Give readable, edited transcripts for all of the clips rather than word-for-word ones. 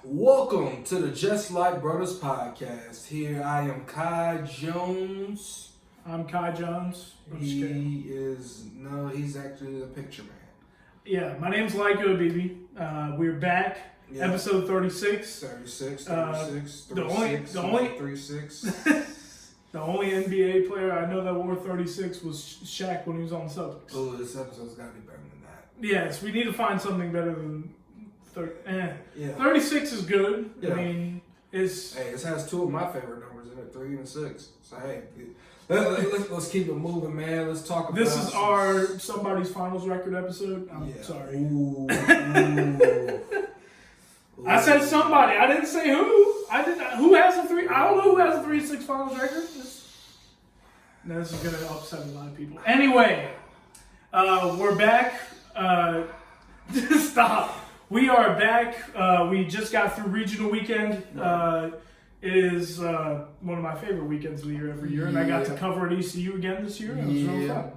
Welcome to the Just Like Brothers podcast. Here I am Kai Jones. I'm Kai Jones. He's actually the picture man. Yeah, my name's Lyko Bibi. We're back. Yeah. Episode 36. 36. The only NBA player I know that wore 36 was Shaq when he was on the Celtics. Oh, this episode's got to be better than that. Yes, we need to find something better than 30. Yeah. 36 is good. Yeah. I mean, this has two of my favorite numbers in it, 3 and 6. So, hey, let's keep it moving, man. Let's talk about this. Is our somebody's finals record episode. I'm sorry. Ooh. I said somebody. I didn't say who. I did not. Who has a 3? I don't know who has a 3-6 finals record. This is going to upset a lot of people. Anyway, we're back. Stop. We are back. We just got through regional weekend. It is one of my favorite weekends of the year every year, and I got to cover at ECU again this year. It was really fun.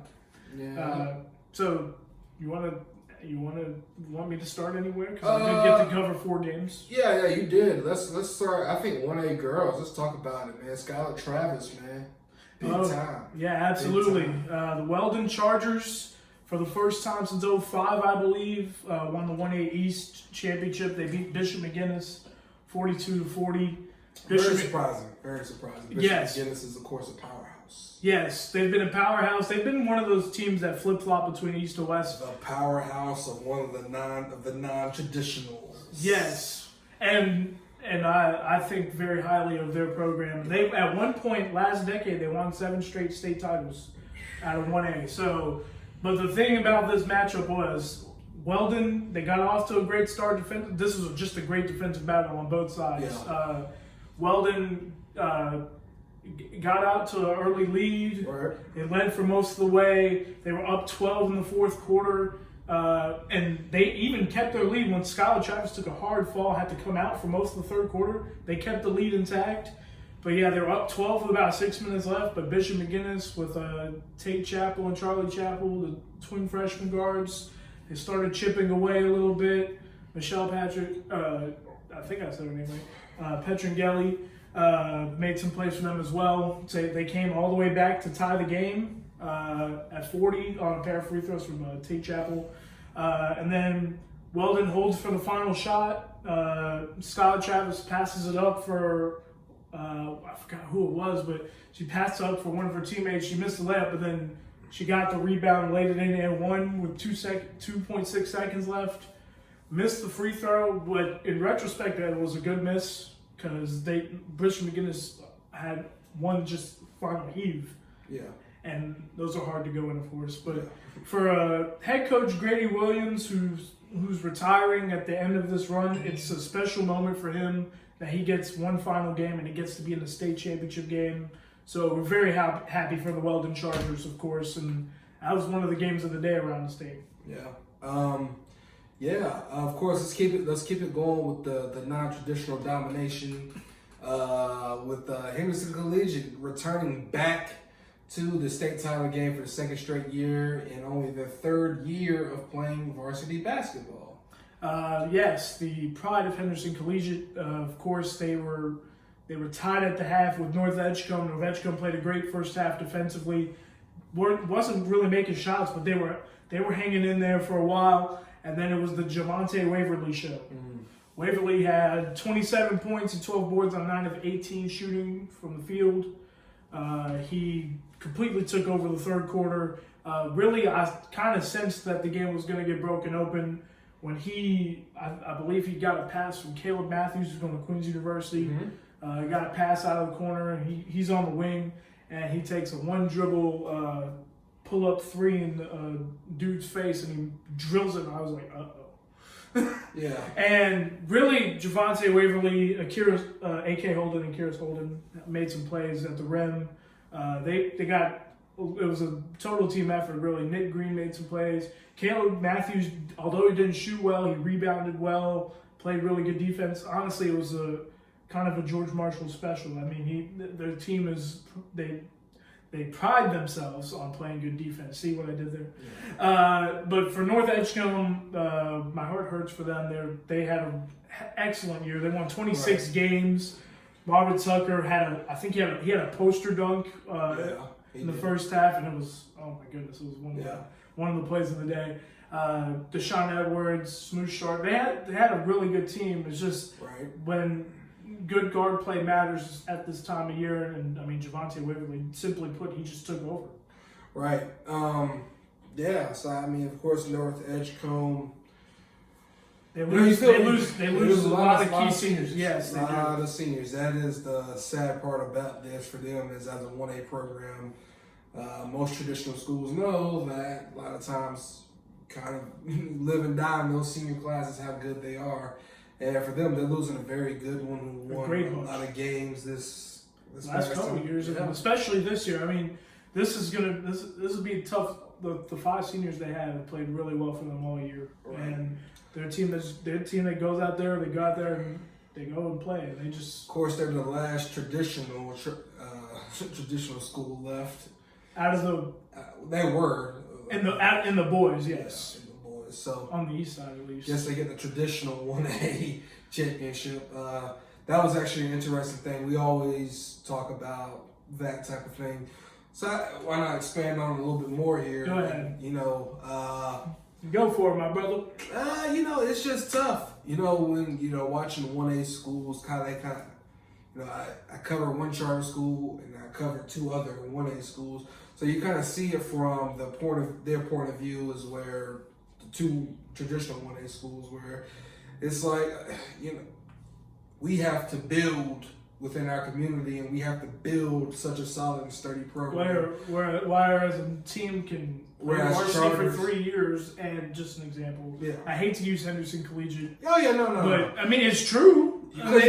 Yeah. So you want me to start anywhere? Because I did get to cover 4 games. Yeah, you did. Let's start. I think 1A girls. Let's talk about it, man. Skylar Travis, man, big time. Yeah, absolutely. The Weldon Chargers, for the first time since 2005, I believe, won the 1A East championship. They beat Bishop McGuinness 42-40. Very surprising. Bishop McGuinness is, of course, a powerhouse. Yes, they've been a powerhouse. They've been one of those teams that flip-flop between East and West. The powerhouse of one of the non-traditionals. Yes, and I think very highly of their program. They at one point last decade they won 7 straight state titles out of 1A. So, but the thing about this matchup was Weldon. They got off to a great start. This was just a great defensive battle on both sides. Yeah. Weldon got out to an early lead. Right. They led for most of the way. They were up 12 in the fourth quarter. And they even kept their lead when Skylar Travis took a hard fall, had to come out for most of the third quarter. They kept the lead intact. But yeah, they were up 12 with about 6 minutes left. But Bishop McGuinness with Tate Chappell and Charlie Chappell, the twin freshman guards, they started chipping away a little bit. Michelle Patrick, I think I said her name right, Petrangeli made some plays for them as well. So they came all the way back to tie the game at 40 on a pair of free throws from Tate Chappell. And then Weldon holds for the final shot. Skylar Travis passes it up for, I forgot who it was, but she passed it up for one of her teammates. She missed the layup, but then she got the rebound and laid it in and won with 2.6 seconds left. Missed the free throw, but in retrospect, it was a good miss because Bishop McGuinness had one just final heave. Yeah. And those are hard to go in, of course. But for head coach Grady Williams, who's retiring at the end of this run, it's a special moment for him that he gets one final game and he gets to be in the state championship game. So we're very happy for the Weldon Chargers, of course, and that was one of the games of the day around the state. Yeah. Of course, let's keep it going with the non-traditional domination with Henderson Collegiate returning back to the state title game for the second straight year and only their third year of playing varsity basketball. Yes, the pride of Henderson Collegiate. Of course, they were tied at the half with North Edgecombe. North Edgecombe played a great first half defensively. Wasn't really making shots, but they were hanging in there for a while. And then it was the Javante Waverly show. Mm-hmm. Waverly had 27 points and 12 boards on 9 of 18 shooting from the field. He completely took over the third quarter. Really, I kind of sensed that the game was going to get broken open when I believe he got a pass from Caleb Matthews, who's going to Queen's University. Mm-hmm. He got a pass out of the corner, and he's on the wing, and he takes a one-dribble pull-up 3 in the dude's face, and he drills it, and I was like, uh-oh. Yeah. And really, Javante Waverly, A.K. Holden and Kyrus Holden made some plays at the rim. It was a total team effort, really. Nick Green made some plays. Caleb Matthews, although he didn't shoot well, he rebounded well, played really good defense. Honestly, it was a kind of a George Marshall special. I mean, their team is They pride themselves on playing good defense. See what I did there? Yeah. But for North Edgecombe, my heart hurts for them. They had an excellent year. They won 26 games. Marvin Tucker I think he had a poster dunk in the first half, and it was, oh my goodness, it was one of the plays of the day. Deshaun Edwards, Smooth Sharp, they had a really good team. It's just when good guard play matters at this time of year, and I mean Javonte Waverly, simply put, he just took over. Right. So I mean, of course, North Edgecombe. They lose a lot of key seniors. Yes, a lot of seniors. That is the sad part about this for them, is as a 1A program, most traditional schools know that a lot of times kind of live and die in those senior classes, how good they are. And for them, they're losing a very good one who won a lot of games this last couple of years, especially this year. I mean, this will be tough. The 5 seniors they have played really well for them all year, and their team that goes out there, they go out there and they go and play. And they just, of course, they're the last traditional school left. Out of the, they were in the boys, yes. In the boys, so on the east side at least. Yes, they get the traditional 1A championship. That was actually an interesting thing. We always talk about that type of thing. So why not expand on it a little bit more here? Go ahead. Go for it, my brother. It's just tough. When watching 1A schools, I cover one charter school and I cover 2 other 1A schools. So you kind of see it from their point of view, is where the 2 traditional 1A schools, where it's like, we have to build within our community, and we have to build such a solid and sturdy program. Whereas a team can play varsity for 3 years, and just an example, I hate to use Henderson Collegiate. Oh yeah, no. But I mean, it's true. You 3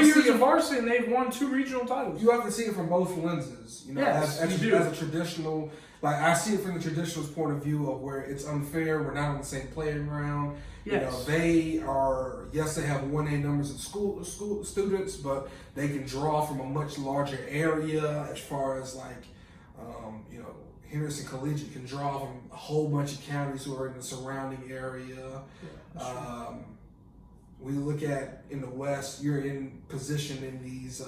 years of varsity, and they've won 2 regional titles. You have to see it from both lenses. Yes, as a traditional, I see it from the traditionalist point of view of where it's unfair. We're not on the same playing ground. Yes. They have 1A numbers of school students, but they can draw from a much larger area as far as Henderson Collegiate can draw from a whole bunch of counties who are in the surrounding area. We look at in the West, you're in position in these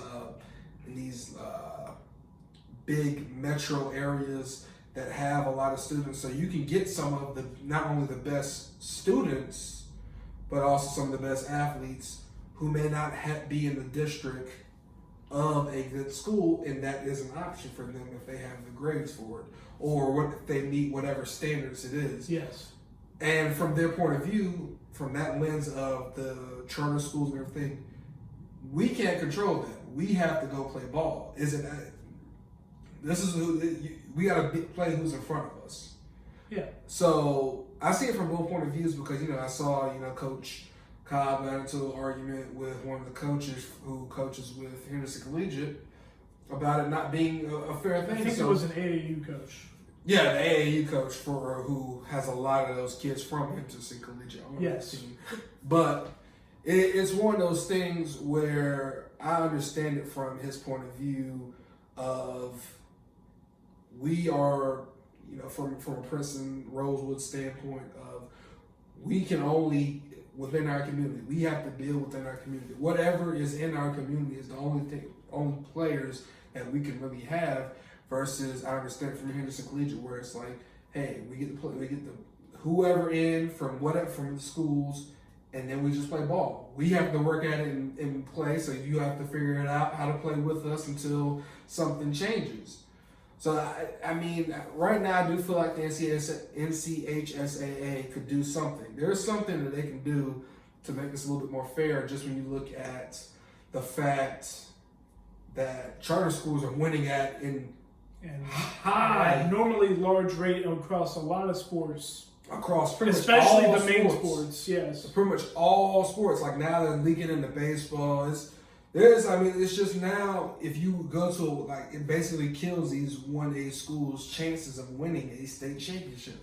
big metro areas that have a lot of students, so you can get some of not only the best students, but also some of the best athletes who may not be in the district of a good school, and that is an option for them if they have the grades for it, or if they meet whatever standards it is. Yes. And from their point of view, from that lens of the charter schools and everything, we can't control that. We have to go play ball. We got to play who's in front of us. Yeah. So I see it from both point of views, because I saw Coach Cobb got into an argument with one of the coaches who coaches with Henderson Collegiate about it not being a fair thing. I think it was an AAU coach. Yeah, the AAU coach who has a lot of those kids from Henderson Collegiate on yes. the team. But it's one of those things where I understand it from his point of view of, we are, from a Princeton Rosewood standpoint of, we can only, within our community, we have to build within our community. Whatever is in our community is the only players that we can really have, versus I understand from Henderson Collegiate where it's like, hey, we get the whoever in from the schools, and then we just play ball. We have to work at it and play, so you have to figure it out how to play with us until something changes. So, I mean, right now I do feel like the NCHSAA could do something. There's something that they can do to make this a little bit more fair, just when you look at the fact that charter schools are winning at high, normally large rate across a lot of sports. Across pretty much especially all the main sports, yes. Pretty much all sports. Like now they're leaking into baseball. It's just now, if you go to, it basically kills these 1A schools' chances of winning a state championship.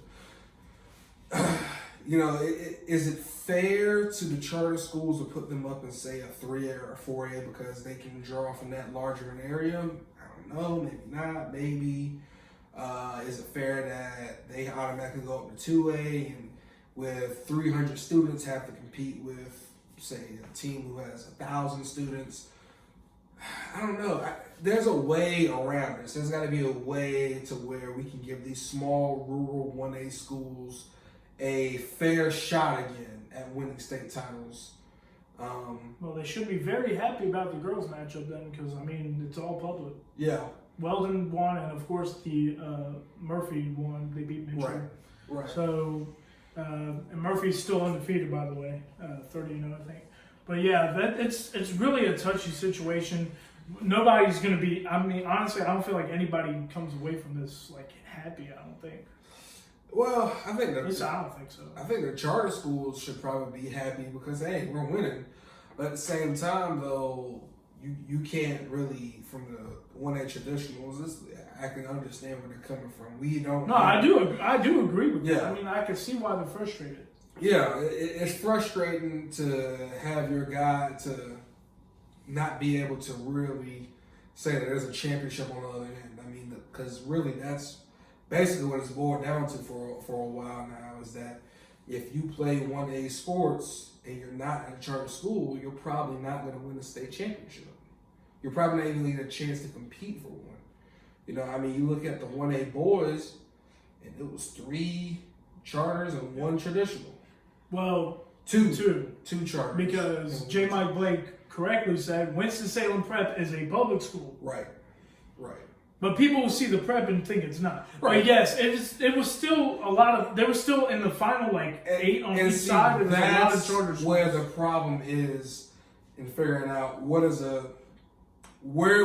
Is it fair to the charter schools to put them up and say a 3A or a 4A because they can draw from that larger an area? I don't don't know. Maybe not. Maybe. Is it fair that they automatically go up to 2A and with 300 students have to compete with, say, a team who has 1,000 students? I don't know. There's a way around this. There's got to be a way to where we can give these small rural 1A schools a fair shot again at winning state titles. Well, they should be very happy about the girls' matchup then, because I mean it's all public. Yeah. Weldon won, and of course the Murphy won. They beat Mitchell. Right. So, and Murphy's still undefeated, by the way, 30-0, I think. But yeah, it's really a touchy situation. Nobody's going to be. I mean, honestly, I don't feel like anybody comes away from this like happy. I don't think. Well, I think At least I don't think so. I think the charter schools should probably be happy because hey, we're winning. But at the same time, though, you can't really from the 1A traditionals. I can understand where they're coming from. We don't. No, I do agree with that. Yeah. I mean, I can see why they're frustrated. Yeah, it's frustrating to have your guy to not be able to really say that there's a championship on the other end. I mean, because really that's basically what it's boiled down to for a while now is that if you play 1A sports and you're not at a charter school, you're probably not going to win a state championship. You're probably not even get a chance to compete for one. You know, I mean, you look at the 1A boys, and it was 3 charters and 1 traditional. Well, Two charters. Because J. Mike Blake correctly said Winston-Salem Prep is a public school. Right. But people will see the prep and think it's not. Right. But yes, it was still a lot of. They were still in the final 8 on each side. There's a lot of charter schools. Where the problem is in figuring out where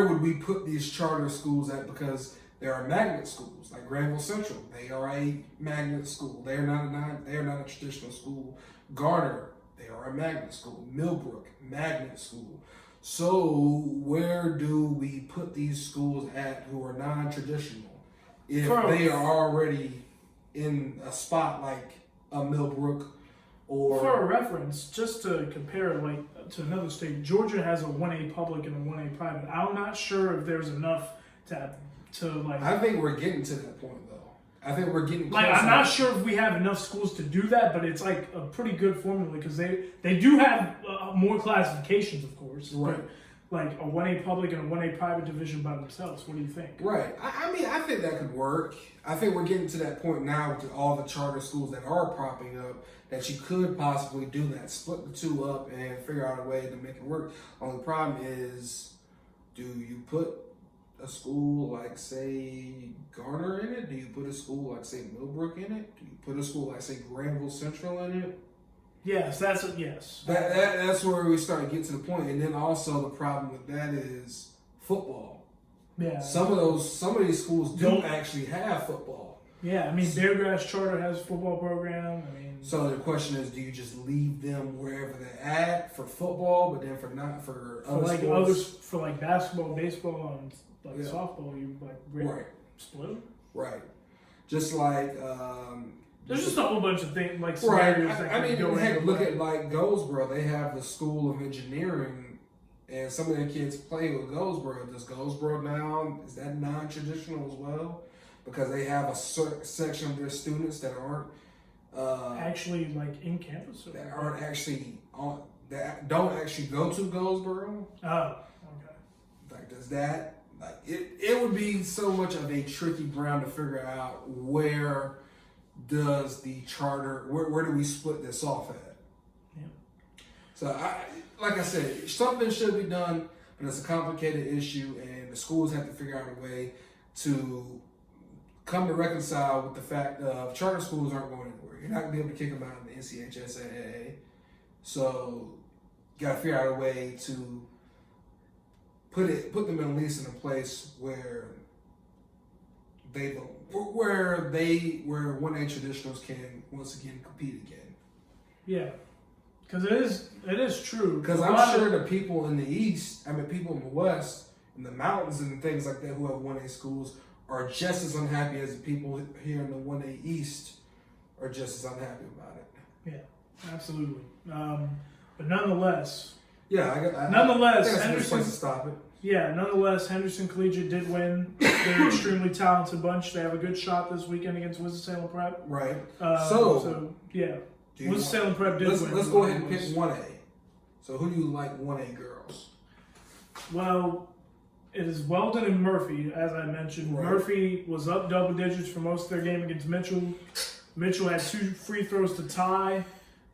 would we put these charter schools at, because there are magnet schools like Granville Central. They are a magnet school. They are not a traditional school. Garner, they are a magnet school. Millbrook, magnet school. So where do we put these schools at who are non-traditional if they are already in a spot like a Millbrook or... For a reference, just to compare to another state, Georgia has a 1A public and a 1A private. I'm not sure if there's enough to I think we're getting to that point though. I think we're getting close. I'm not sure if we have enough schools to do that, but it's like a pretty good formula because they do have more classifications, of course. Right. But like a 1A public and a 1A private division by themselves. What do you think? Right. I mean, I think that could work. I think we're getting to that point now with all the charter schools that are popping up that you could possibly do that. Split the 2 up and figure out a way to make it work. Only problem is, do you put a school like, say, Garner in it? Do you put a school like, say, Millbrook in it? Do you put a school like, say, Granville Central in it? Yes, that's a yes. That's where we start to get to the point. And then also the problem with that is football. Yeah. Some of these schools don't actually have football. Yeah, I mean, Beargrass Charter has a football program. I mean, so the question is, do you just leave them wherever they're at for football, but then for other sports? For like basketball, baseball, and softball, you split? Right. Just like there's just a whole bunch of things like right. scenarios that Look at like Goldsboro. They have the School of Engineering, and some of their kids play with Goldsboro. Does Goldsboro now, is that non-traditional as well? Because they have a certain section of their students that aren't actually like in campus, that aren't actually on, that don't actually go to Goldsboro. Oh, okay. Like, does that it would be so much of a tricky ground to figure out where does the charter, where do we split this off at? Yeah. So like I said, something should be done, but it's a complicated issue, and the schools have to figure out a way to come to reconcile with the fact of charter schools aren't going anywhere. You're not going to be able to kick them out of the NCHSAA. So you got to figure out a way to put them at least in a place where where 1A traditionals can once again compete again. Yeah, because it is true. Because I'm sure the people in the East, people in the West, in the mountains and things like that who have 1A schools are just as unhappy as the people here in the 1A East are just as unhappy about it. Yeah, absolutely. But nonetheless. Yeah, nonetheless, I think that's a good place to stop it. Yeah, nonetheless, Henderson Collegiate did win. They're an extremely talented bunch. They have a good shot this weekend against Winston-Salem Prep. Right. Yeah. Winston-Salem Prep did win. Let's go ahead and pick 1A. So who do you like 1A girls? Well, it is Weldon and Murphy, as I mentioned. Right. Murphy was up double digits for most of their game against Mitchell. Mitchell had 2 free throws to tie,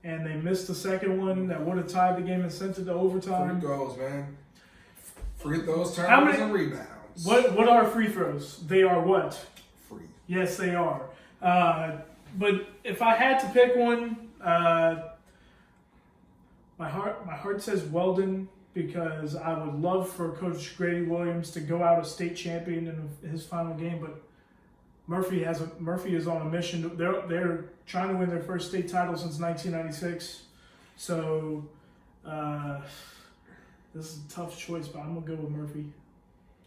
and they missed the second one that would have tied the game and sent it to overtime. Free throws, man. Free throws, turnovers, and rebounds. What are free throws? They are what? Free. Yes, they are. But if I had to pick one, my heart says Weldon, because I would love for Coach Grady Williams to go out a state champion in his final game, but Murphy is on a mission. They're trying to win their first state title since 1996. So this is a tough choice, but I'm gonna go with Murphy.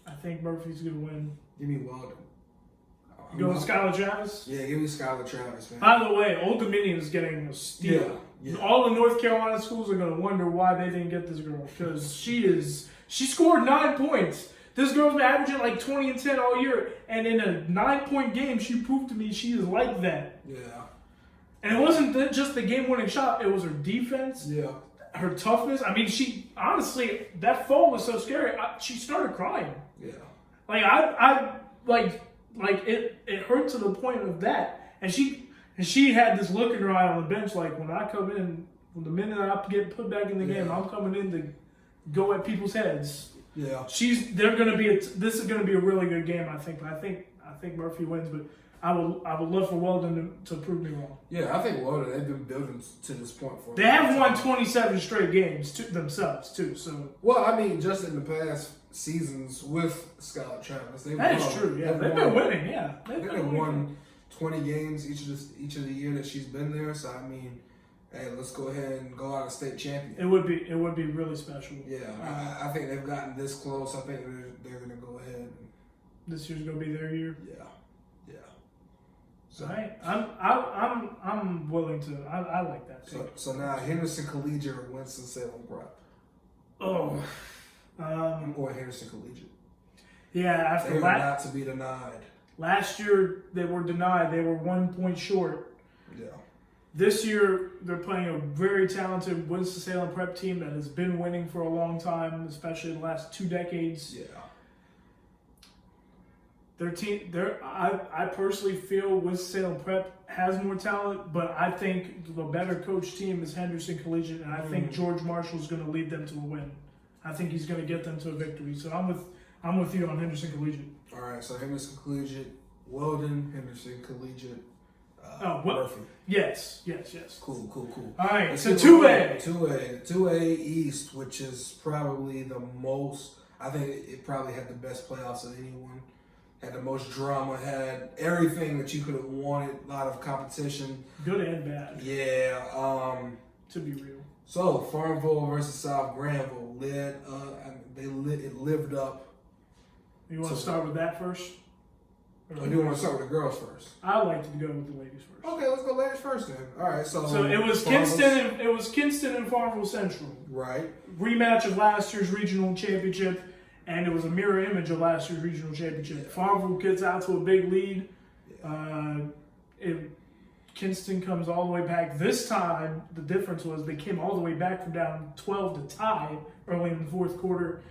I think Murphy's gonna win. Give me Weldon. You go with Skylar Travis? Yeah, give me Skylar Travis, man. By the way, Old Dominion is getting a steal. Yeah. All the North Carolina schools are going to wonder why they didn't get this girl, because she scored 9 points. This girl's been averaging like 20 and 10 all year, and in a 9-point game, she proved to me she is like that. Yeah. And it wasn't just the game-winning shot; it was her defense. Yeah. Her toughness. I mean, she honestly, that fall was so scary. She started crying. Yeah. Like it hurt to the point of that, and she had this look in her eye on the bench, like, when I come in, when the minute I get put back in the game, I'm coming in to go at people's heads. Yeah, this is gonna be a really good game, I think. But I think Murphy wins, but I would love for Weldon to prove me wrong. Yeah, I think Weldon, they've been building to this point for. They have won 27 straight games themselves too. So well, I mean, just in the past seasons with Skylar Travis, that's true. Yeah, they've been winning. Yeah, they've won 20 games each of the year that she's been there. So I mean, hey, let's go ahead and go out a state champion. It would be really special. Yeah, I think they've gotten this close. I think they're going to go ahead. This year's going to be their year. Yeah. So I'm willing to. I like that. So now Henderson Collegiate or Winston-Salem Prep. Oh, I'm going Henderson Collegiate. Yeah, after they were not to be denied. Last year they were denied. They were 1 point short. Yeah. This year they're playing a very talented Winston-Salem Prep team that has been winning for a long time, especially the last 2 decades. Yeah. Their team, I personally feel Winston-Salem Prep has more talent, but I think the better coach team is Henderson Collegiate, and I think George Marshall is going to lead them to a win. I think he's going to get them to a victory. So I'm with you on Henderson Collegiate. All right, so Henderson Collegiate, Weldon, Henderson Collegiate, Murphy. Yes. Cool. All right, so 2A. 2A East, which is probably the most. I think it probably had the best playoffs of anyone. Had the most drama, had everything that you could have wanted, a lot of competition. Good and bad. Yeah. To be real. So, Farmville versus South Granville it lived up. You want to start with that first? Or do you want to start with the girls first? I'd like to go with the ladies first. Okay, let's go ladies first then. All right, so it was Kinston and Farmville Central. Right. Rematch of last year's regional championship. And it was a mirror image of last year's regional championship. Yeah. Farmville gets out to a big lead. Yeah. Kinston comes all the way back. This time, the difference was they came all the way back from down 12 to tie early in the fourth quarter.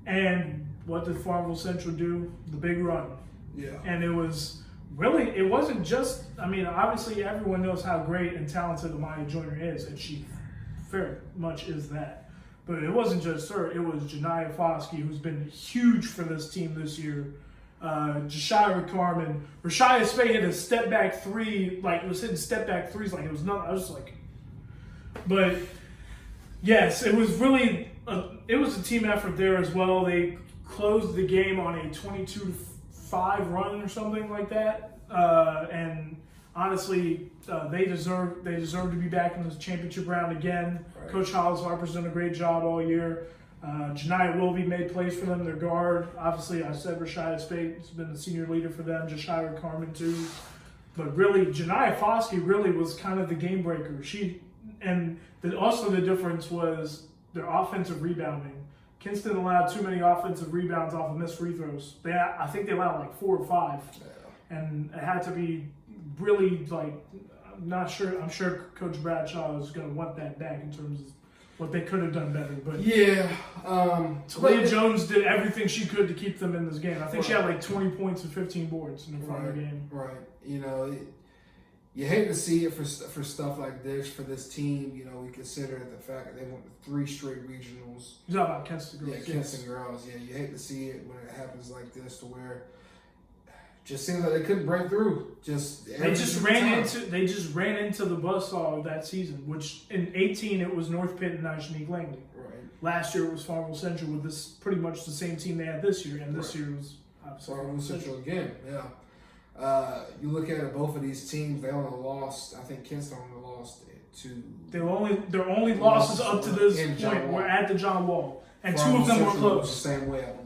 And what did Farmville Central do? The big run. Yeah. And it wasn't just, obviously everyone knows how great and talented Amaya Joyner is, and she very much is that. But it wasn't just her. It was Janiyah Foskey, who's been huge for this team this year. Jashira Carmen. Rashia Spey hit a step-back three. It was hitting step-back threes like it was nothing. I was just like... But, yes, it was really... it was a team effort there as well. They closed the game on a 22-5 run or something like that. And... Honestly, they deserve to be back in the championship round again. Right. Coach Hollis Harper's done a great job all year. Janiyah Wilby made plays for them. Their guard, obviously, I said Rashia Spate has been the senior leader for them. Jashira Carmen too. But really, Janiyah Foskey really was kind of the game breaker. Also the difference was their offensive rebounding. Kinston allowed too many offensive rebounds off of missed free throws. I think they allowed like 4 or 5, and it had to be really like. I'm not sure. I'm sure Coach Bradshaw is going to want that back in terms of what they could have done better. But yeah, Talia Jones did everything she could to keep them in this game. I think she had like 20 points and 15 boards in the final game. Right. You know, you hate to see it for stuff like this for this team. You know, we consider the fact that they went to 3 straight regionals. You're talking about Kinston girls. Yeah, Kinston girls. Yeah, you hate to see it when it happens like this, to where. Just seems like they couldn't break through. They just ran into the buzzsaw of that season, which in 2018 it was North Pitt and National Langley. Right. Last year it was Farmville Central with this pretty much the same team they had this year, and this year was Farmville Central again. Yeah. You look at it, both of these teams, they only lost. I think Kinston only lost to. Their only losses up to this point were at the John Wall, and Farmville 2 of them Central were was close. the same way, I believe.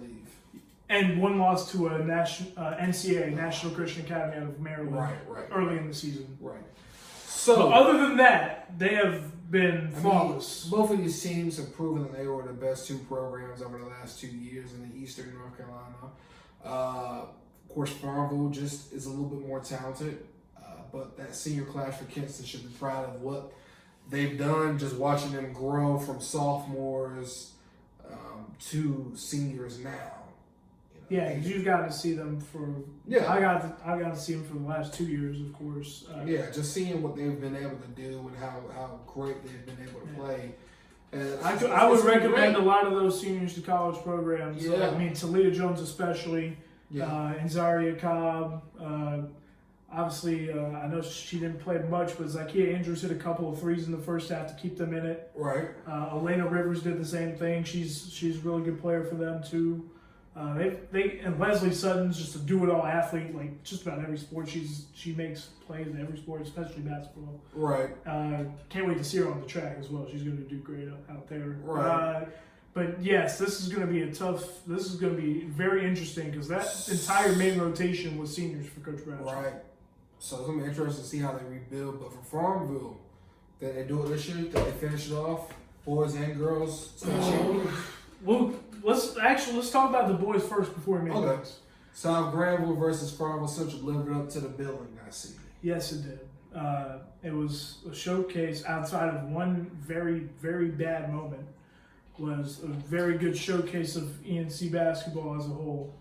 And 1 loss to a NCA, National Christian Academy out of Maryland, early in the season. Right. So, but other than that, they have been flawless. Both of these teams have proven that they were the best 2 programs over the last 2 years in the Eastern North Carolina. Of course, Farmville just is a little bit more talented, but that senior class for Kinston should be proud of what they've done. Just watching them grow from sophomores to seniors now. Yeah, you've got to see them for. Yeah, I got to see them for the last 2 years, of course. Just seeing what they've been able to do and how great they've been able to play. And I would recommend a lot of those seniors to college programs. Yeah. I mean, Talia Jones especially, and Zaria Cobb. Obviously, I know she didn't play much, but Zakia Andrews hit a couple of threes in the first half to keep them in it. Right. Elena Rivers did the same thing. She's a really good player for them too. And Leslie Sutton's just a do-it-all athlete, like just about every sport. She makes plays in every sport, especially basketball. Right. Can't wait to see her on the track as well. She's going to do great out there. Right. But yes, this is going to be This is going to be very interesting because that entire main rotation was seniors for Coach Bradshaw. Right. So it's going to be interesting to see how they rebuild. But for Farmville, did they do it this year? Did they finish it off? Boys and girls state champions? Well, let's talk about the boys first before we make things. South Granville versus Farmville Central delivered up to the building that season. Yes, it did. It was a showcase outside of one very, very bad moment. Was a very good showcase of ENC basketball as a whole.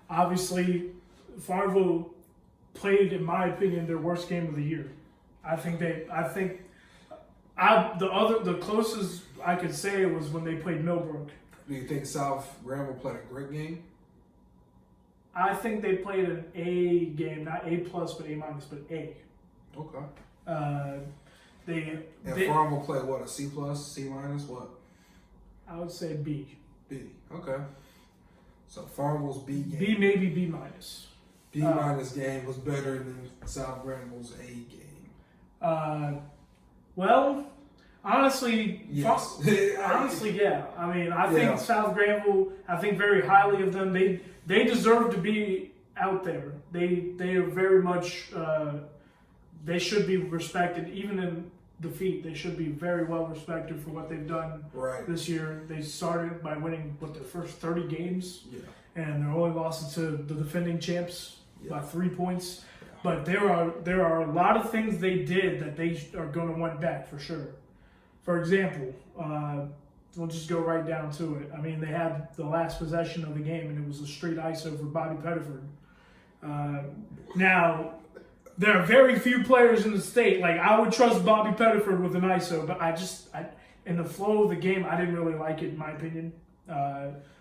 Obviously, Farmville played, in my opinion, their worst game of the year. The closest I could say was when they played Millbrook. Do you think South Granville played a great game? I think they played an A game, not A+, but A-, but A. Okay. They Farmville played what, a C+, C-, what? I would say B. B. Okay. So Farmville's B game. B, maybe B-. B- game was better than South Granville's A game. Well, honestly, yes. Honestly, yeah. I mean, I think South Granville, I think very highly of them. They deserve to be out there. They are very much, they should be respected. Even in defeat, they should be very well respected for what they've done this year. They started by winning, their first 30 games? Yeah. And their only loss to the defending champs by 3 points. Yeah. But there are a lot of things they did that they are going to want back for sure. For example, we'll just go right down to it. I mean, they had the last possession of the game, and it was a straight ISO for Bobby Pettiford. Now, there are very few players in the state. Like, I would trust Bobby Pettiford with an ISO, but in the flow of the game, I didn't really like it, in my opinion.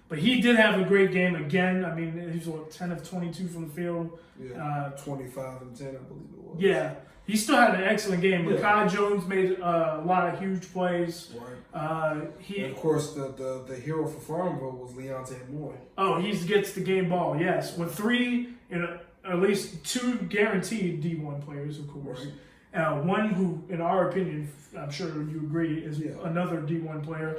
But he did have a great game again. I mean, he was 10 of 22 from the field. Yeah, 25 and 10, I believe it was. Yeah. He still had an excellent game. Makai Jones made a lot of huge plays. Right. And of course, the hero for Farmville was Leonte Moy. Oh, he gets the game ball, yes. With at least 2 guaranteed D1 players, of course. Right. One who, in our opinion, I'm sure you agree, is another D1 player.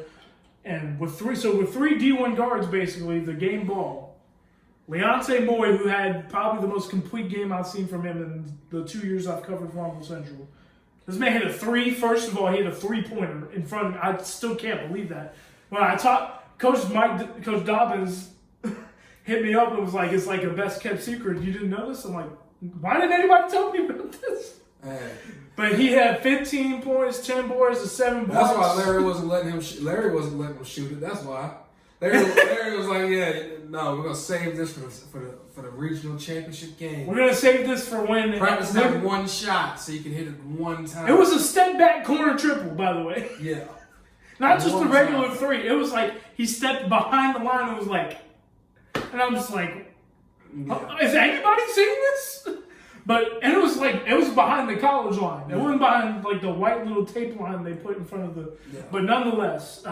And with 3 D1 guards, basically, the game ball. Leonte Moy, who had probably the most complete game I've seen from him in the 2 years I've covered Farmville Central. This man hit a 3. First of all, he hit a 3-pointer in front of me. I still can't believe that. When I taught Coach Dobbins hit me up and was like, "It's like a best kept secret. You didn't know this?" I'm like, "Why didn't anybody tell me about this?" Hey. But he had 15 points, 10 boards, and 7 blocks. That's why Larry wasn't letting him. Larry wasn't letting him shoot it. That's why. Larry was like, "Yeah, no, we're gonna save this for the regional championship game. We're gonna save this for when Practice having one shot so you can hit it one time." It was a step back corner triple, by the way. Yeah. Not just a regular three. It was like he stepped behind the line and was like, and I'm just like, is anybody seeing this? And it was behind the college line. It wasn't behind like the white little tape line they put in front of the. Yeah. But nonetheless,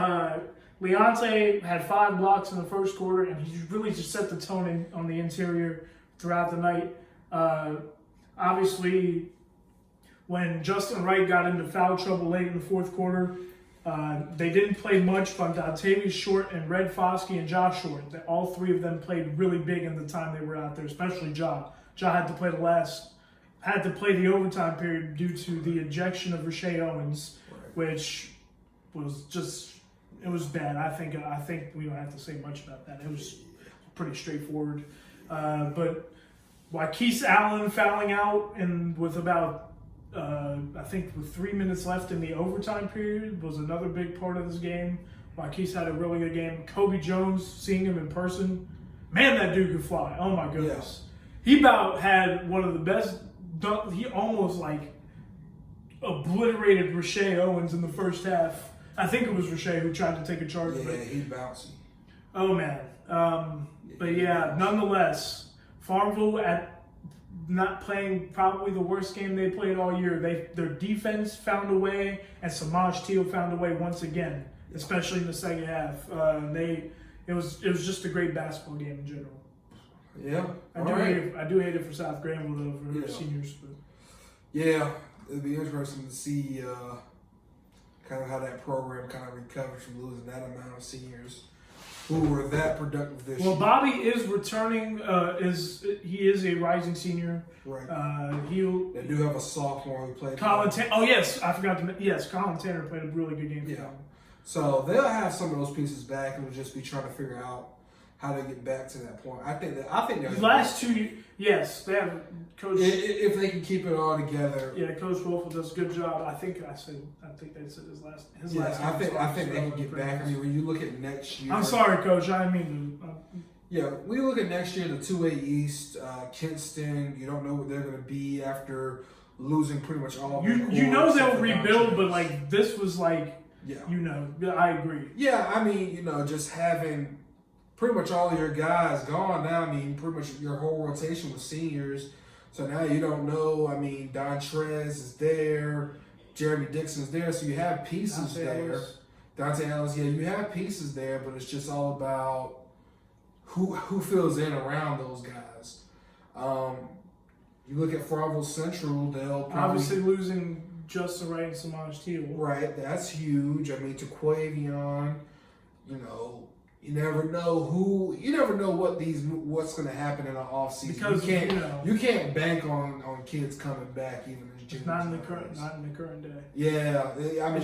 Leonte had 5 blocks in the first quarter, and he really just set the tone on the interior throughout the night. Obviously, when Justin Wright got into foul trouble late in the fourth quarter, they didn't play much, but Dontavious Short and Red Foskey and Josh Short, all 3 of them played really big in the time they were out there, especially Ja. Ja had to play the overtime period due to the ejection of Rashae Owens, which was just, it was bad. I think we don't have to say much about that. It was pretty straightforward. But Waquise Allen fouling out and with about I think with 3 minutes left in the overtime period was another big part of this game. Waquise had a really good game. Kobe Jones, seeing him in person, man, that dude could fly. Oh my goodness. Yeah. He about had one of the best, he almost like obliterated Rashae Owens in the first half. I think it was Rashae who tried to take a charge. Yeah, he's bouncy. Oh man. But yeah, nonetheless, Farmville not playing probably the worst game they played all year. Their defense found a way, and Samaj Teal found a way once again, especially in the second half. It was just a great basketball game in general. Yeah, I do hate it for South Granville though for their seniors. But. Yeah, it'd be interesting to see kind of how that program kind of recovers from losing that amount of seniors who were that productive this year. Well, Bobby is returning. He is a rising senior. Right. They do have a sophomore who played. Colin Tanner. Oh yes, I forgot to. Yes, Colin Tanner played a really good game. Yeah. So they'll have some of those pieces back, and we'll just be trying to figure out how to get back to that point. I think the last 2. Yes, they have Coach. If they can keep it all together. Yeah, Coach Wolf does a good job. I think they said his last. I think they can get back. I mean, when you look at next year. I'm sorry, Coach. I didn't mean to. Yeah, when you look at next year, the 2A East, Kinston. You don't know what they're going to be after losing pretty much all. You know they'll rebuild, but like this was like. Yeah. I agree. Yeah, I mean, just having pretty much all of your guys gone now. I mean, pretty much your whole rotation was seniors. So now you don't know. I mean, Don Trez is there. Jeremy Dixon's there. So you have pieces there. Dante Ellis, yeah, you have pieces there, but it's just all about who fills in around those guys. You look at Farmville Central, they'll probably... Obviously losing Justin Wright and Samaj Teal. Right, that's huge. I mean, to Quavion, you never know what's going to happen in the offseason. Because you can't bank on kids coming back even as juniors. Not in the current day. Yeah, I mean,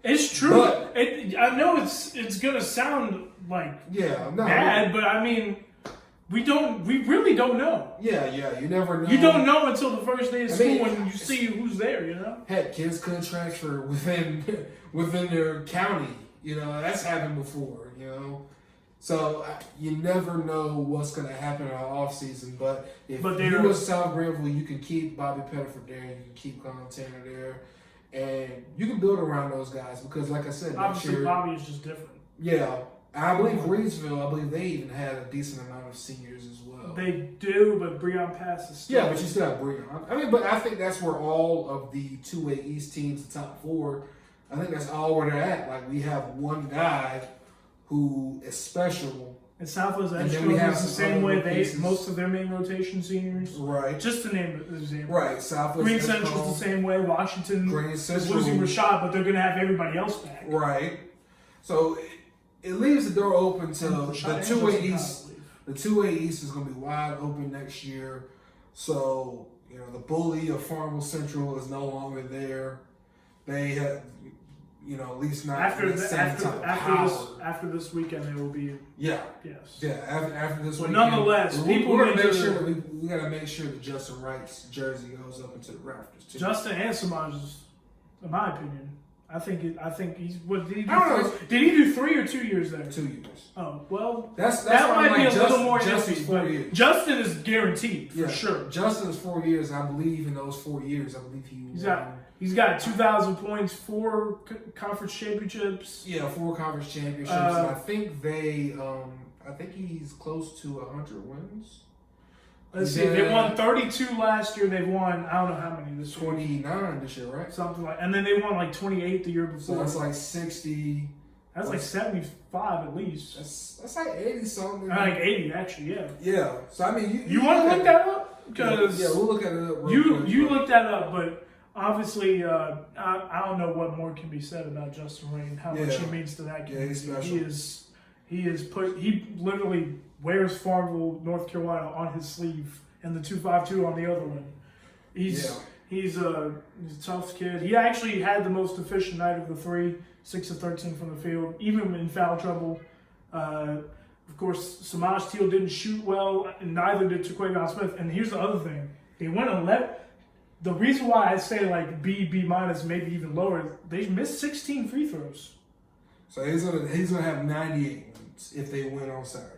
it's true. But I know it's going to sound like bad, but I mean, we really don't know. Yeah, you never know. You don't know until the first day of school when you see who's there. Heck, kids could transfer within their county. That's happened before, So you never know what's going to happen in the offseason. But if you was South Granville, you can keep Bobby Pettiford there. You can keep Colin Tanner there. And you can build around those guys because, like I said, obviously Bobby is just different. Yeah. I believe Reedsville, they even had a decent amount of seniors as well. They do, but Breon Pass is still... Yeah, but you still have Breon. I mean, but I think that's where all of the 2A East teams, the top 4... I think that's all where they're at. Like, we have one guy who is special. And Southwest Edgefield is the same way. Most of their main rotation seniors. Right. Just to name an example. Right. Southwest Green Central's the same way. Washington is losing Rashad, but they're going to have everybody else back. Right. So it leaves the door open to the 2A East. The 2A East is going to be wide open next year. So, the bully of Farmville Central is no longer there. at least not after the same type of power. after this weekend, they will be. Yeah. Yes. Yeah. After this but weekend, nonetheless, people we're need gonna make to, sure that we gotta make sure that Justin Wright's jersey goes up into the rafters too. Justin and Samaj, in my opinion, I think he's. What did he do? I don't know. Did he do 3 or 2 years there? 2 years. Oh well, That's that why might be a little more Justin's iffy. 4 But years. Justin is guaranteed for sure. Justin's 4 years. I believe in those 4 years. I believe He's got 2,000 points, 4 conference championships. Yeah, 4 conference championships. And I think I think he's close to 100 wins. Let's see. They won 32 last year. They've won, I don't know how many this year. 29 this year, right? Something like, and then they won like 28 the year before. So that's like 60. That's like 75 at least. That's like 80 something. Like 80 actually, yeah. Yeah. So I mean, you want to look that up? Because yeah, we'll look at it up. You look that up, but obviously, I don't know what more can be said about Justin Ray and how much he means to that community. Yeah, he's special. He literally wears Farmville, North Carolina on his sleeve and the 252 on the other one. He's a tough kid. He actually had the most efficient night of the 3, 6 of 13 from the field, even in foul trouble. Of course, Samaj Teal didn't shoot well, and neither did Taquavion Smith. And here's the other thing: they went 11. The reason why I say like B minus, maybe even lower, they missed 16 free throws. So he's gonna have 98 wins if they win on Saturday.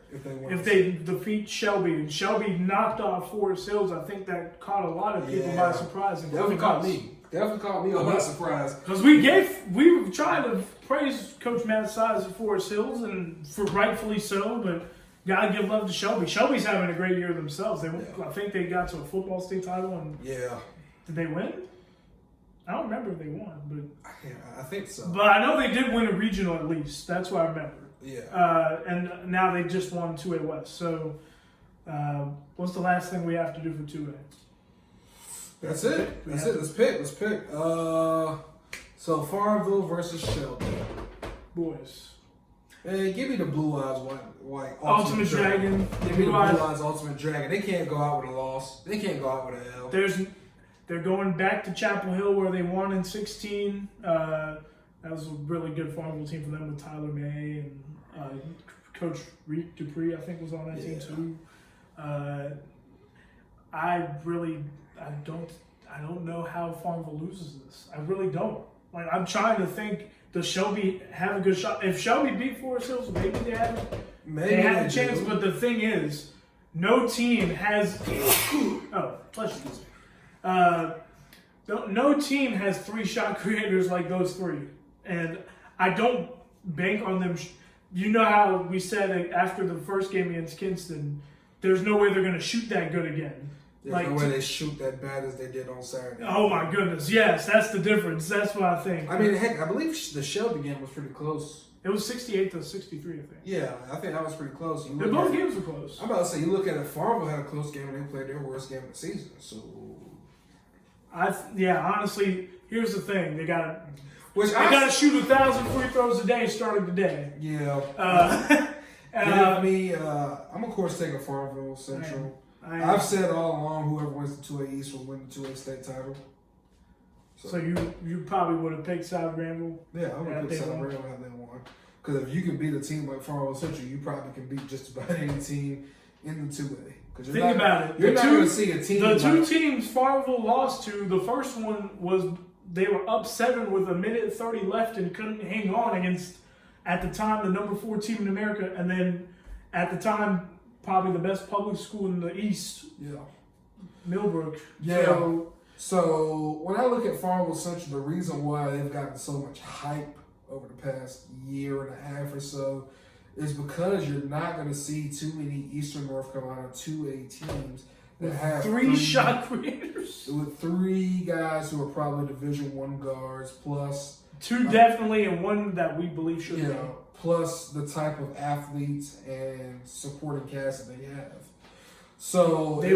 If they defeat Shelby, and Shelby knocked off Forest Hills, I think that caught a lot of people by surprise. Definitely caught me. Definitely caught me by surprise. Because we were trying to praise Coach Matt Size at Forest Hills, and for rightfully so, but gotta give love to Shelby. Shelby's having a great year themselves. I think they got to a football state title, and did they win? I don't remember if they won, but I think so. But I know they did win a regional at least. That's what I remember. Yeah. And now they just won 2A West. So, what's the last thing we have to do for 2A? That's it. Let's pick. So Farmville versus Shelby. Boys. Hey, give me the Blue Eyes White Ultimate Dragon. Give me the Blue Eyes Ultimate Dragon. They can't go out with a loss. They can't go out with an L. They're going back to Chapel Hill where they won in 16. That was a really good Farmville team for them with Tyler May and Coach Reek Dupree, I think, was on that team too. I don't know how Farmville loses this. I really don't. Like, I'm trying to think, does Shelby have a good shot? If Shelby beat Forest Hills, maybe they have a chance. But the thing is, no team has. No team has 3 shot creators like those 3, and I don't bank on them. You know how we said after the first game against Kinston, there's no way they're going to shoot that good again. There's no way they shoot that bad as they did on Saturday. Oh my goodness, yes, that's the difference. That's what I think. I mean, heck, I believe the Shelby game was pretty close. It was 68 to 63, I think. Yeah, I think that was pretty close. Both games were close. I'm about to say, you look at it, Farmville had a close game and they played their worst game of the season. So, honestly, here's the thing: they got to shoot 1,000 free throws a day starting today. Yeah. I'm of course taking Farmville Central. I've said all along, whoever wins the 2A East will win the 2A state title. So you probably would have picked South Granville? Yeah, I would have picked South Granville had they won. Because if you can beat a team like Farmville Central, you probably can beat just about any team in the 2A. Think about it. You're not going to see a team. The 2 teams Farmville lost to, the first one was they were up 7 with 1:30 left and couldn't hang on against, at the time, the number 4 team in America, and then at the time, probably the best public school in the East. Yeah. Millbrook. Yeah. So when I look at Farmville Central, the reason why they've gotten so much hype over the past year and a half or so is because you're not going to see too many Eastern North Carolina 2A teams that have 3 shot creators. With 3 guys who are probably Division I guards, plus 2 definitely, and 1 that we believe should be. Plus the type of athletes and supporting cast that they have. So they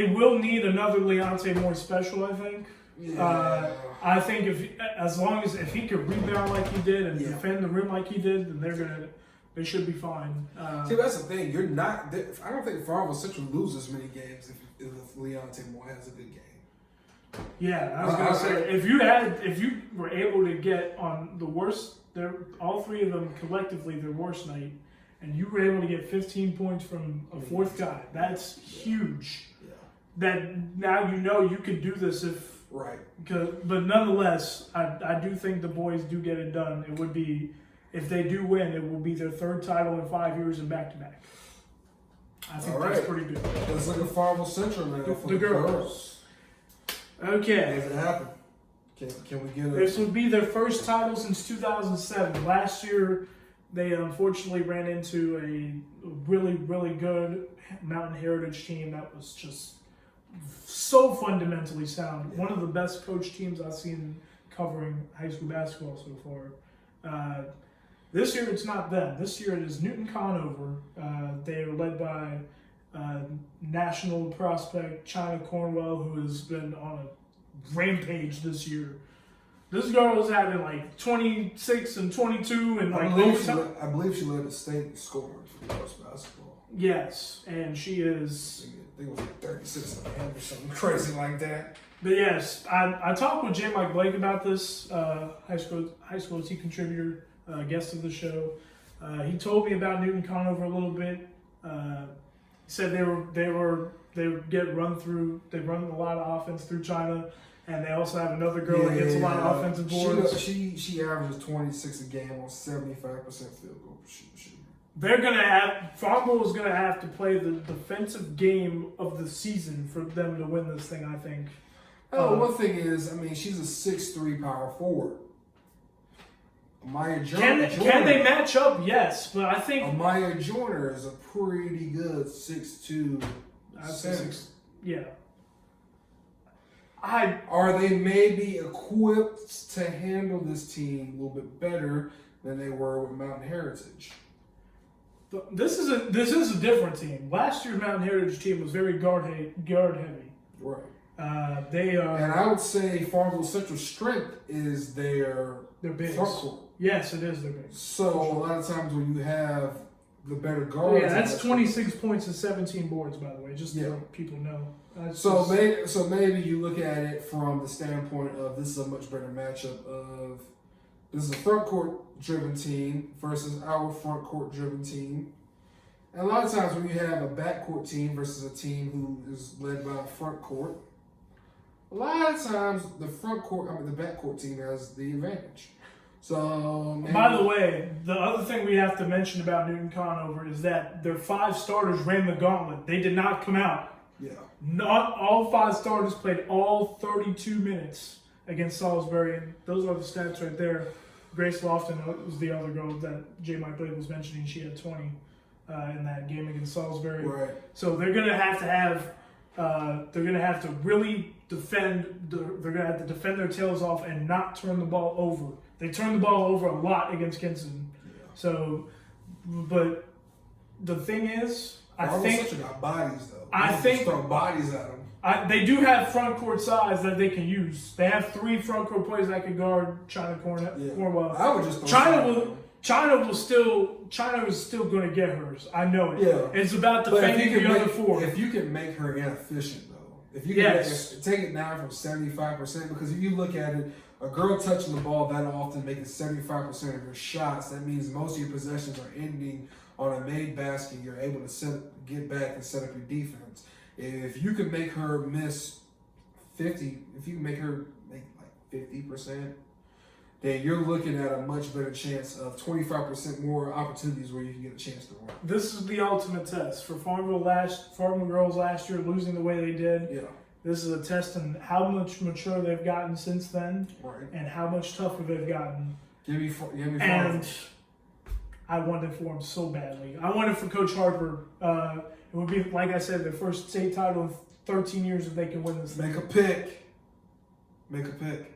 will need another Leonte more special, I think. Yeah. I think if he could rebound like he did and defend the rim like he did, then they should be fine. See, that's the thing. I don't think Farmville Central loses many games if Leonte Moore has a good game. Yeah, I was gonna say if you were able to get on the worst, all three of them collectively their worst night, and you were able to get 15 points from a fourth guy, that's huge. Yeah. That now you know you could do this if right. But nonetheless, I do think the boys do get it done. It would be if they do win, it will be their third title in 5 years and back to back. I think that's pretty good. Let's look at Farmville Central now for the girls. Okay. If it happen, can we get it? This would be their first title since 2007. Last year, they unfortunately ran into a really, really good Mountain Heritage team that was just so fundamentally sound. One of the best coach teams I've seen covering high school basketball so far. This year, it's not them. This year, it is Newton Conover. They are led by national prospect China Cornwell, who has been on a rampage this year. This girl is having like 26 and 22 and like I believe she led the state scoring for girls basketball. Yes, and she is. I think it was like 36 and a half or something crazy like that. But yes, I talked with J. Mike Blake about this, high school T contributor, guest of the show. He told me about Newton Conover a little bit. He said they get run through. They run a lot of offense through China, and they also have another girl that gets a lot of offensive boards. She averages 26 a game on 75% field goal shooting. Farmville is gonna have to play the defensive game of the season for them to win this thing, I think. One thing is, I mean, she's a 6'3" power forward. Amaya Joyner. Can they match up? Yes, but I think Amaya Joyner is a pretty good 6'2". Yeah. Are they maybe equipped to handle this team a little bit better than they were with Mountain Heritage? This is a different team. Last year's Mountain Heritage team was very guard heavy. Right. They are, and I would say Farmville Central's strength is their bigs. front court. Yes, it is their bigs. So a lot of times when you have the better guards, that's 26 points and 17 boards, by the way, just to let people know. So maybe you look at it from the standpoint of this is a much better matchup of this is a front court driven team versus our front court driven team. And a lot of times when you have a backcourt team versus a team who is led by a front court, a lot of times the backcourt team has the advantage. So by the way, the other thing we have to mention about Newton Conover is that their 5 starters ran the gauntlet. They did not come out. Yeah. Not all 5 starters played all 32 minutes against Salisbury, and those are the stats right there. Grace Lofton was the other girl that J. Mike Blake was mentioning. She had 20 in that game against Salisbury. Right. So they're gonna have to really defend. They're gonna have to defend their tails off and not turn the ball over. They turned the ball over a lot against Kinston. Yeah. So, but the thing is, I think got bodies though. I think throw bodies at them. They do have front court size that they can use. They have 3 front court players that can guard China Cornwell. I would just China is still going to get hers. I know it. Yeah. It's about defending the other 4. If you can make her inefficient though, if you can take it down from 75%, because if you look at it, a girl touching the ball that often making 75% of your shots, that means most of your possessions are ending on a made basket. You're able to get back and set up your defense. If you can make her miss 50, if you can make her make like 50%, then you're looking at a much better chance of 25% more opportunities where you can get a chance to win. This is the ultimate test for Farmville girls last year, losing the way they did. Yeah. This is a test on how much mature they've gotten since then, and how much tougher they've gotten. Give me and I wanted for them so badly. I wanted for Coach Harper. It would be, like I said, their first state title in 13 years if they can win this thing. Make a pick.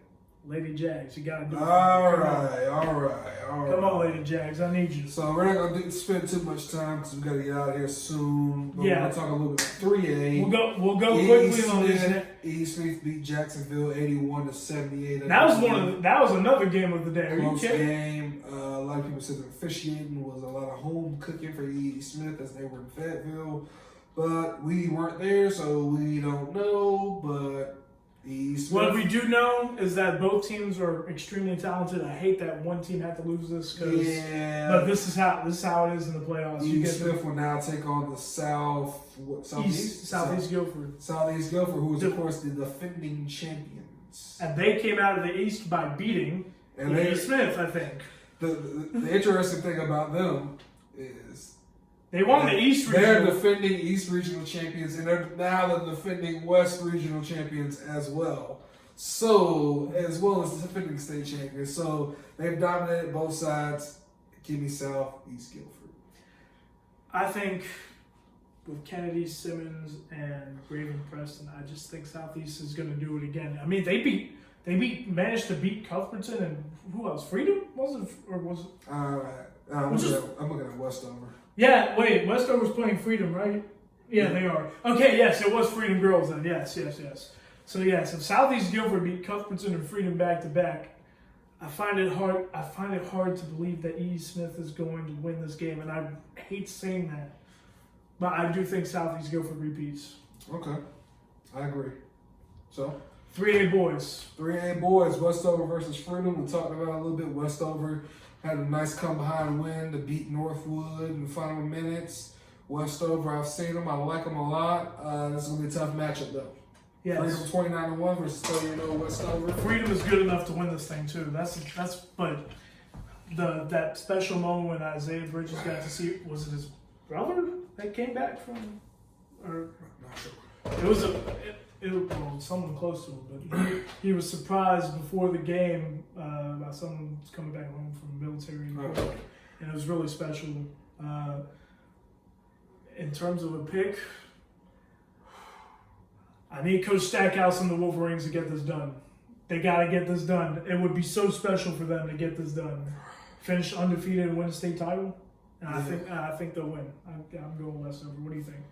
Lady Jags, you got to do it. All right. Come on, Lady Jags, I need you. So we're not going to spend too much time because we got to get out of here soon. But yeah. We're going to talk a little bit about 3A. We'll go quickly on this. E. Smith beat Jacksonville 81-78. That was another game of the day. Are you kidding? Game. A lot of people said the officiating was a lot of home cooking for E. Smith as they were in Fayetteville. But we weren't there, so we don't know. But East. What we do know is that both teams are extremely talented. I hate that one team had to lose this but this is how it is in the playoffs. East Smith will now take on the Southeast Guilford. Southeast Guilford, who is of course the defending champions. And they came out of the East by beating East Smith, I think. The interesting thing about them is they won the East Regional. They're defending East Regional champions, and they're now the defending West Regional champions as well. So, as well as the defending state champions. So, they've dominated both sides. Give me South, East Guilford. I think with Kennedy, Simmons, and Raven Preston, I just think Southeast is going to do it again. I mean, they managed to beat Cuthbertson and who else? Freedom? Was it? I'm looking at Westover. Yeah, wait, Westover's playing Freedom, right? Yeah, they are. Okay, yes, it was Freedom Girls then. Yes. So yes, if Southeast Guilford beat Cuthbertson and Freedom back to back, I find it hard to believe that E. Smith is going to win this game, and I hate saying that, but I do think Southeast Guilford repeats. Okay, I agree. So 3A boys. 3A boys, Westover versus Freedom. We talked about it a little bit. Westover had a nice come behind win to beat Northwood in the final minutes. Westover, I've seen them. I like them a lot. This is going to be a tough matchup, though. Yes. Freedom 29-1 versus 30-0 Westover. Freedom is good enough to win this thing, too. But that special moment when Isaiah Bridges got to see, was it his brother that came back from? Or Not sure. it was someone close to him, but he was surprised before the game by someone coming back home from the military, and it was really special. In terms of a pick, I need Coach Stackhouse and the Wolverines to get this done. They got to get this done. It would be so special for them to get this done. Finish undefeated and win a state title, and I think they'll win. I'm going Westover. What do you think?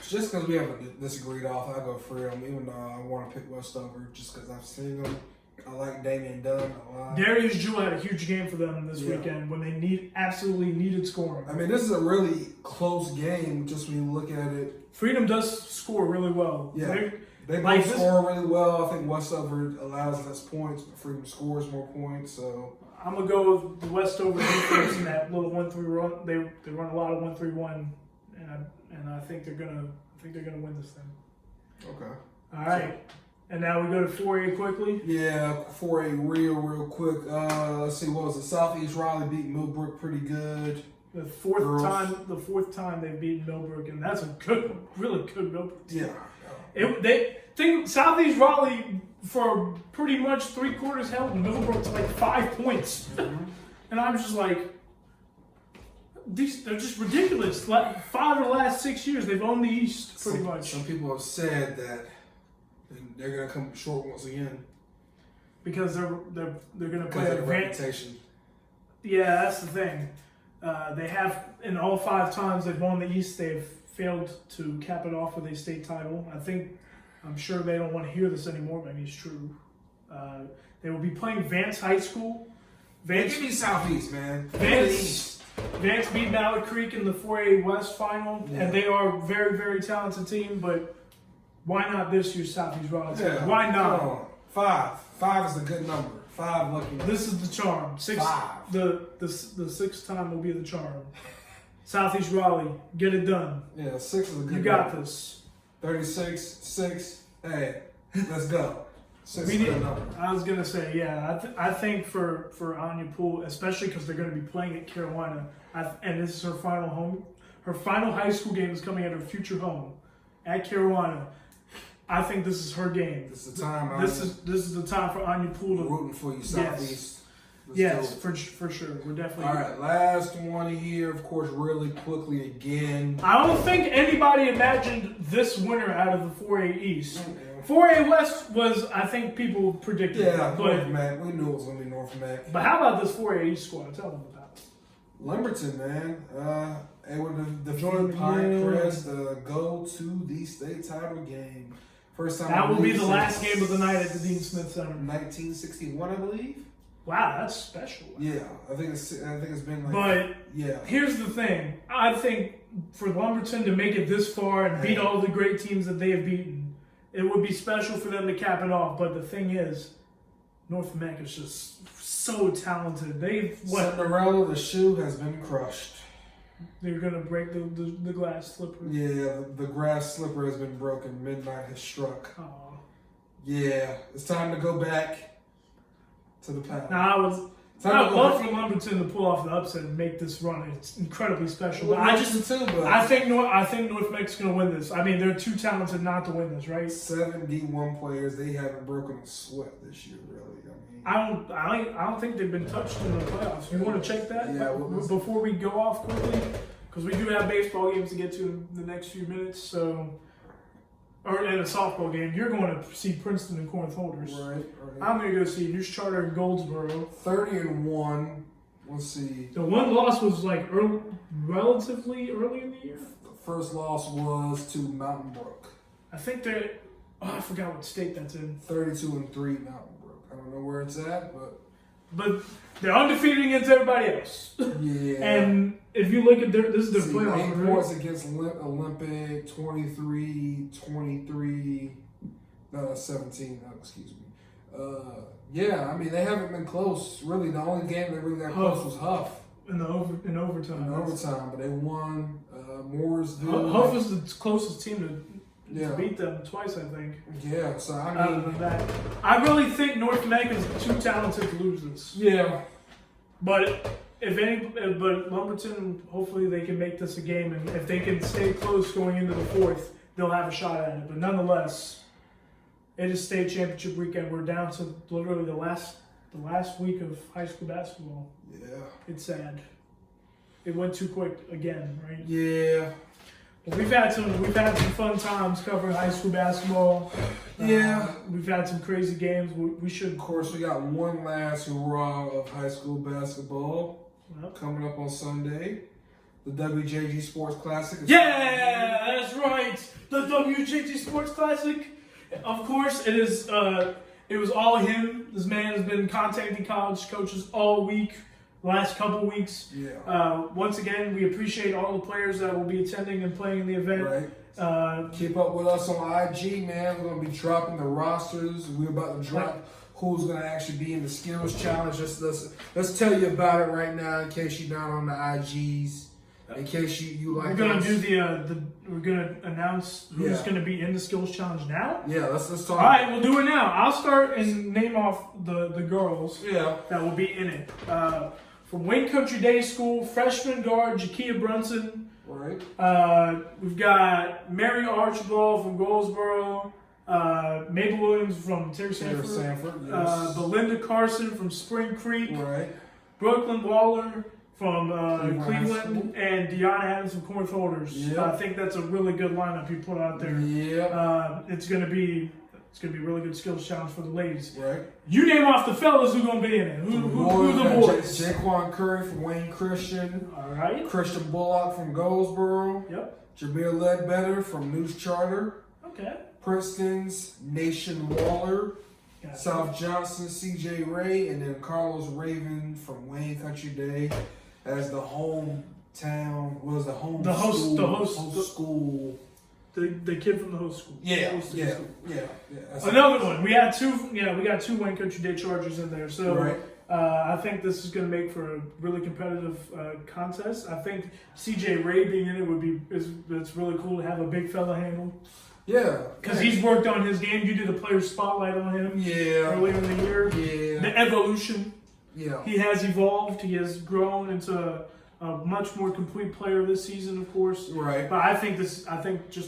Just because we haven't disagreed off, I go Freedom, even though I want to pick Westover just because I've seen them. I like Damian Dunn a lot. Darius Jewell had a huge game for them this weekend when they absolutely needed scoring. I mean, this is a really close game just when you look at it. Freedom does score really well. Yeah, they both score really well. I think Westover allows us points, but Freedom scores more points. So I'm gonna go with the Westover defense in that little 1-3 run. They run a lot of 1-3-1, and I think they're gonna win this thing. Okay. All right. And now we go to 4A quickly. Yeah, 4A real quick. Let's see, what was it? Southeast Raleigh beat Millbrook pretty good. The fourth time they've beaten Millbrook, and that's a really good Millbrook team. Yeah. Southeast Raleigh for pretty much 3/4 held Millbrook to like 5 points, and I'm just like, they're just ridiculous. Like 5 of the last 6 years, they've owned the East pretty much. Some people have said that they're gonna come short once again because they're gonna play their reputation. Yeah, that's the thing. They have, in all 5 times they've won the East, they've failed to cap it off with a state title. I'm sure they don't want to hear this anymore. Maybe it's true. They will be playing Vance High School. Give me Southeast, man. Vance beat Mallard Creek in the 4A West final, and they are a very, very talented team, but why not this year's Southeast Raleigh team? Yeah, why not? Come on. 5. 5 is a good number. 5 lucky. This is the charm. 6. 5. The 6th time will be the charm. Southeast Raleigh, get it done. Yeah, 6 is a good You got number. this. 36, 6. Hey, let's go. 6 is a good number. I was gonna say, I think for Anya Poole, especially because they're gonna be playing at Carolina, and this is her final home. Her final high school game is coming at her future home at Carolina. I think this is her game. This is the time. This is the time for Anya Poole to rooting for you, Southeast. Yes, for sure. We're definitely. All right, last one here, of course, really quickly again. I don't think anybody imagined this winner out of the 4A East. 4A West was, I think people predicted. Yeah, but North Mac. We knew it was going to be North Mac. But how about this 4A East squad? Tell them about it. Lumberton, man. Able to defeat Pinecrest to go to the state title game. First time. That will be the last game of the night at the Dean Smith Center. 1961, I believe. Wow, that's special. Yeah, I think it's been like. But here's the thing. I think for Lumberton to make it this far and beat all the great teams that they have beaten, it would be special for them to cap it off. But the thing is, North Mac is just so talented. Cinderella, the shoe has been crushed. They're gonna break the glass slipper. Yeah, the grass slipper has been broken. Midnight has struck. Oh. Yeah, it's time to go back to the past. I would love for Lumberton to pull off the upset and make this run. It's incredibly special. But I think North Mec's going to win this. I mean, they're too talented not to win this, right? 7 D1 players, they haven't broken a sweat this year, really. I don't think they've been touched in the playoffs. You want to check that? Yeah. Before we go off quickly, because we do have baseball games to get to in the next few minutes. Or in a softball game, you're going to see Princeton and Corinth Holders. Right. I'm going to go see News Charter and Goldsboro. 30-1. Let's see. The one loss was relatively early in the year. The first loss was to Mountain Brook. I think I forgot what state that's in. 32-3 Mountain Brook. I don't know where it's at, but they're undefeated against everybody else. Yeah. And if you look at this is their playoff. 8 points against Olympic, 23. No, that's 17. No, excuse me. Yeah, I mean they haven't been close. Really, the only game they really got close was Huff in overtime. But they won. Moore's. Huff was the closest team to beat them twice, I think. Yeah, so I mean, other than that, I really think North Mac is too talented to lose this. Yeah, but Lumberton, hopefully they can make this a game, and if they can stay close going into the fourth, they'll have a shot at it. But nonetheless, it is state championship weekend. We're down to literally the last week of high school basketball. Yeah, it's sad. It went too quick again, right? Yeah. Well, we've had some fun times covering high school basketball. Yeah, we've had some crazy games. We should. Of course, we got one last hurrah of high school basketball coming up on Sunday. The WJG Sports Classic. Yeah, that's right. The WJG Sports Classic. Of course, it is. It was all him. This man has been contacting college coaches all week. Last couple weeks. Yeah. Once again, we appreciate all the players that will be attending and playing in the event. Right. Keep up with us on IG, man. We're going to be dropping the rosters. We're about to drop who's going to actually be in the skills challenge. Let's tell you about it right now in case you're not on the IGs. In case you like. We're going to do we're going to announce who's going to be in the skills challenge now. Yeah, let's talk. All right, we'll do it now. I'll start and name off the girls. Yeah. That will be in it. From Wayne Country Day School, freshman guard Jakia Brunson. Right. We've got Mary Archibald from Goldsboro, Mabel Williams from Terry Sanford, yes. Belinda Carson from Spring Creek, right. Brooklyn Waller from Cleveland, and Deanna Adams from Corinth Holders. Yep. I think that's a really good lineup you put out there. Yeah. It's gonna be a really good skills challenge for the ladies. Right. You name off the fellas who gonna be in it. Who the boys? Jaquan Curry from Wayne Christian. All right. Christian Bullock from Goldsboro. Yep. Jameer Ledbetter from News Charter. Okay. Princeton's Nation Waller. Gotcha. South Johnson, C.J. Ray, and then Carlos Raven from Wayne Country Day as the hometown. Was the home the host school. The kid from the host school. Yeah. Another one. We got two Wayne Country Day Chargers in there. So right. I think this is going to make for a really competitive contest. I think C.J. Ray being in it it's really cool to have a big fella handle. Yeah. Because he's worked on his game. You did a player spotlight on him. Yeah. Earlier in the year. Yeah. The evolution. Yeah. He has evolved. He has grown into a much more complete player this season, of course. Right. But I think just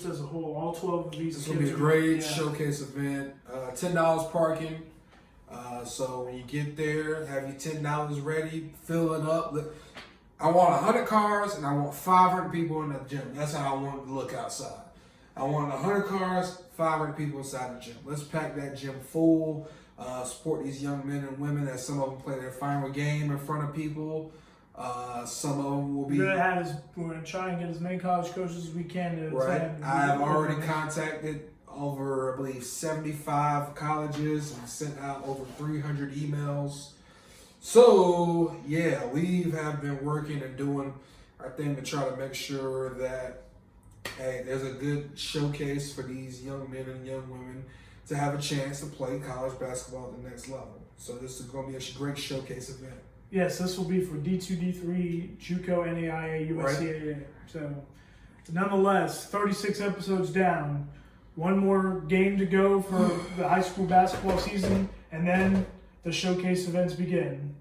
as a whole, all 12 of these It's going to be a great showcase event. $10 parking. So when you get there, have your $10 ready, fill it up. I want 100 cars and I want 500 people in the gym. That's how I want it to look outside. I want 100 cars, 500 people inside the gym. Let's pack that gym full. Support these young men and women as some of them play their final game in front of people. Some of them will be. We're gonna try and get as many college coaches as we can to attend. I have already contacted over, I believe, 75 colleges and sent out over 300 emails. So yeah, we have been working and doing our thing to try to make sure that hey, there's a good showcase for these young men and young women to have a chance to play college basketball at the next level. So this is going to be a great showcase event. Yes, this will be for D2, D3, JUCO, NAIA, USCAA. Right. So, nonetheless, 36 episodes down. One more game to go for the high school basketball season, and then the showcase events begin,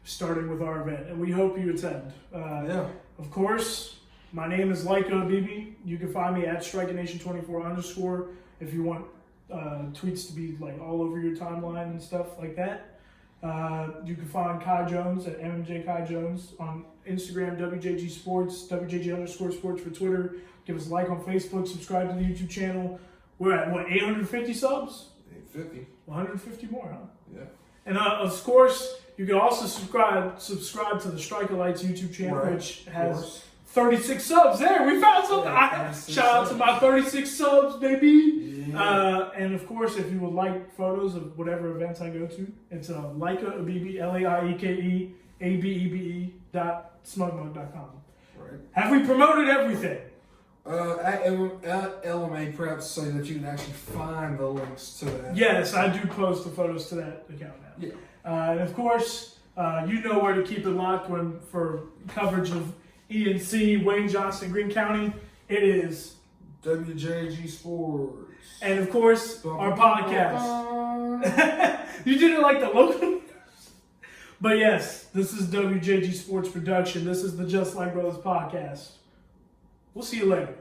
starting with our event. And we hope you attend. Of course, my name is Laika Abibi. You can find me at StrikeNation24_ if you want tweets to be like all over your timeline and stuff like that. You can find Kai Jones at MMJ Kai Jones on Instagram, WJG Sports, WJG_sports for Twitter. Give us a like on Facebook, subscribe to the YouTube channel. We're at, 850 subs? 850. 150 more, huh? Yeah. And of course, you can also subscribe to the Strike-A-Lights YouTube channel, which has 36 subs. There, we found something. Shout out to my 36 subs, baby. Yeah. And of course, if you would like photos of whatever events I go to, it's Laika Abibi, LAIKE_ABEBE.smugmug.com. Right. Have we promoted everything? At LMA, perhaps so that you can actually find the links to that. Yes, I do post the photos to that account now. Yeah. And of course, you know where to keep it locked for coverage of ENC, Wayne Johnson, Greene County. It is WJG Sports. And of course, our podcast. You did it like the local. But yes, this is WJG Sports Production. This is the Just Like Brothers podcast. We'll see you later.